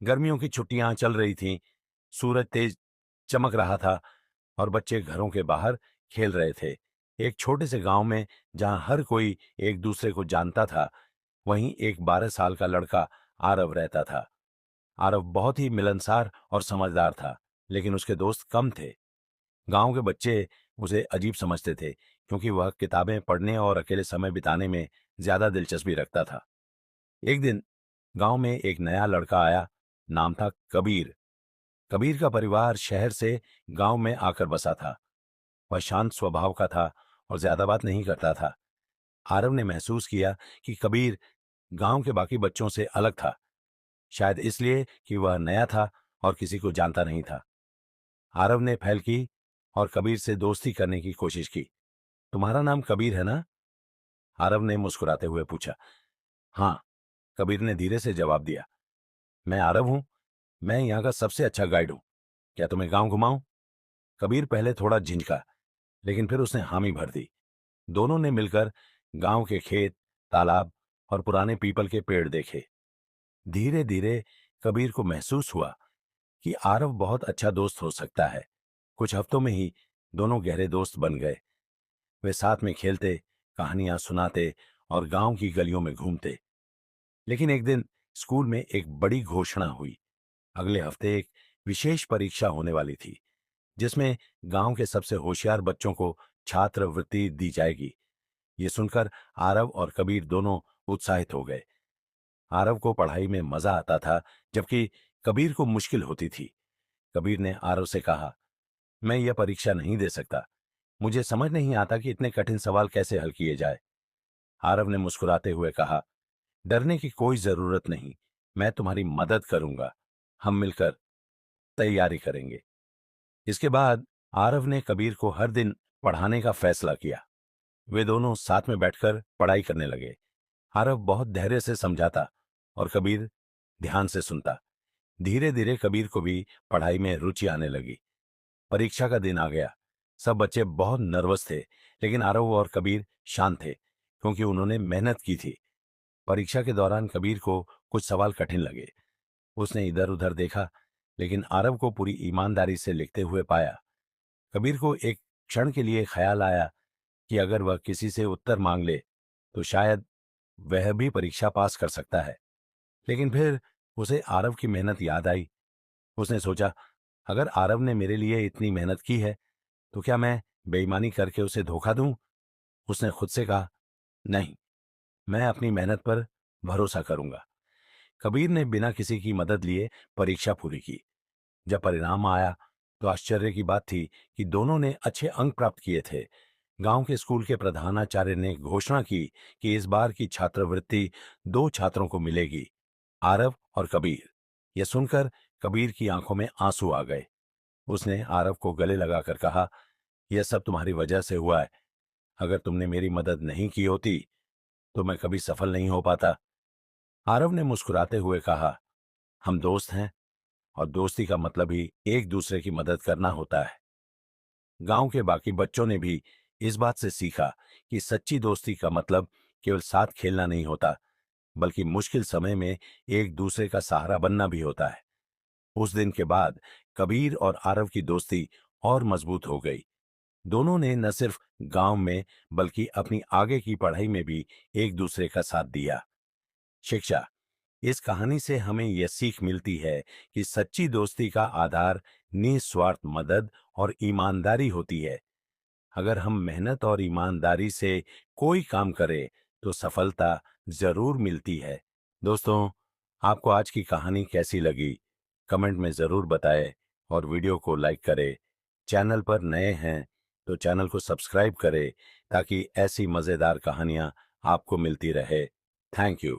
गर्मियों की छुट्टियां चल रही थीं, सूरज तेज चमक रहा था और बच्चे घरों के बाहर खेल रहे थे। एक छोटे से गांव में जहां हर कोई एक दूसरे को जानता था, वहीं एक 12 साल का लड़का आरव रहता था। आरव बहुत ही मिलनसार और समझदार था, लेकिन उसके दोस्त कम थे। गांव के बच्चे उसे अजीब समझते थे, क्योंकि वह किताबें पढ़ने और अकेले समय बिताने में ज्यादा दिलचस्पी रखता था। एक दिन गांव में एक नया लड़का आया। नाम था कबीर। कबीर का परिवार शहर से गांव में आकर बसा था। वह शांत स्वभाव का था और ज्यादा बात नहीं करता था। आरव ने महसूस किया कि कबीर गांव के बाकी बच्चों से अलग था, शायद इसलिए कि वह नया था और किसी को जानता नहीं था। आरव ने पहल की और कबीर से दोस्ती करने की कोशिश की। तुम्हारा नाम कबीर है ना? आरव ने मुस्कुराते हुए पूछा। हाँ, कबीर ने धीरे से जवाब दिया। मैं आरव हूं। मैं यहाँ का सबसे अच्छा गाइड हूं। क्या तुम्हें गांव घुमाऊं? कबीर पहले थोड़ा झिझका, लेकिन फिर उसने हामी भर दी। दोनों ने मिलकर गांव के खेत, तालाब और पुराने पीपल के पेड़ देखे। धीरे धीरे कबीर को महसूस हुआ कि आरव बहुत अच्छा दोस्त हो सकता है। कुछ हफ्तों में ही दोनों गहरे दोस्त बन गए। वे साथ में खेलते, कहानियां सुनाते और गांव की गलियों में घूमते। लेकिन एक दिन स्कूल में एक बड़ी घोषणा हुई। अगले हफ्ते एक विशेष परीक्षा होने वाली थी, जिसमें गांव के सबसे होशियार बच्चों को छात्रवृत्ति दी जाएगी। ये सुनकर आरव और कबीर दोनों उत्साहित हो गए। आरव को पढ़ाई में मजा आता था, जबकि कबीर को मुश्किल होती थी। कबीर ने आरव से कहा, मैं यह परीक्षा नहीं दे सकता। मुझे समझ नहीं आता कि इतने कठिन सवाल कैसे हल किए जाए। आरव ने मुस्कुराते हुए कहा, डरने की कोई जरूरत नहीं। मैं तुम्हारी मदद करूंगा। हम मिलकर तैयारी करेंगे। इसके बाद आरव ने कबीर को हर दिन पढ़ाने का फैसला किया। वे दोनों साथ में बैठकर पढ़ाई करने लगे। आरव बहुत धैर्य से समझाता और कबीर ध्यान से सुनता। धीरे धीरे कबीर को भी पढ़ाई में रुचि आने लगी। परीक्षा का दिन आ गया। सब बच्चे बहुत नर्वस थे, लेकिन आरव और कबीर शांत थे, क्योंकि उन्होंने मेहनत की थी। परीक्षा के दौरान कबीर को कुछ सवाल कठिन लगे। उसने इधर उधर देखा, लेकिन आरव को पूरी ईमानदारी से लिखते हुए पाया। कबीर को एक क्षण के लिए ख्याल आया कि अगर वह किसी से उत्तर मांग ले तो शायद वह भी परीक्षा पास कर सकता है। लेकिन फिर उसे आरव की मेहनत याद आई। उसने सोचा, अगर आरव ने मेरे लिए इतनी मेहनत की है, तो क्या मैं बेईमानी करके उसे धोखा दूं? उसने खुद से कहा, नहीं, मैं अपनी मेहनत पर भरोसा करूंगा। कबीर ने बिना किसी की मदद लिए परीक्षा पूरी की। जब परिणाम आया तो आश्चर्य की बात थी कि दोनों ने अच्छे अंक प्राप्त किए थे। गांव के स्कूल के प्रधानाचार्य ने घोषणा की कि इस बार की छात्रवृत्ति दो छात्रों को मिलेगी, आरव और कबीर। यह सुनकर कबीर की आंखों में आंसू आ गए। उसने आरव को गले लगाकर कहा, यह सब तुम्हारी वजह से हुआ है। अगर तुमने मेरी मदद नहीं की होती तो मैं कभी सफल नहीं हो पाता। आरव ने मुस्कुराते हुए कहा, हम दोस्त हैं और दोस्ती का मतलब ही एक दूसरे की मदद करना होता है। गांव के बाकी बच्चों ने भी इस बात से सीखा कि सच्ची दोस्ती का मतलब केवल साथ खेलना नहीं होता, बल्कि मुश्किल समय में एक दूसरे का सहारा बनना भी होता है। उस दिन के बाद कबीर और आरव की दोस्ती और मजबूत हो गई। दोनों ने न सिर्फ गांव में बल्कि अपनी आगे की पढ़ाई में भी एक दूसरे का साथ दिया। शिक्षा। इस कहानी से हमें यह सीख मिलती है कि सच्ची दोस्ती का आधार निस्वार्थ मदद और ईमानदारी होती है। अगर हम मेहनत और ईमानदारी से कोई काम करें तो सफलता जरूर मिलती है। दोस्तों, आपको आज की कहानी कैसी लगी? कमेंट में जरूर बताएं और वीडियो को लाइक करें। चैनल पर नए हैं तो चैनल को सब्सक्राइब करें, ताकि ऐसी मजेदार कहानियां आपको मिलती रहे। Thank you.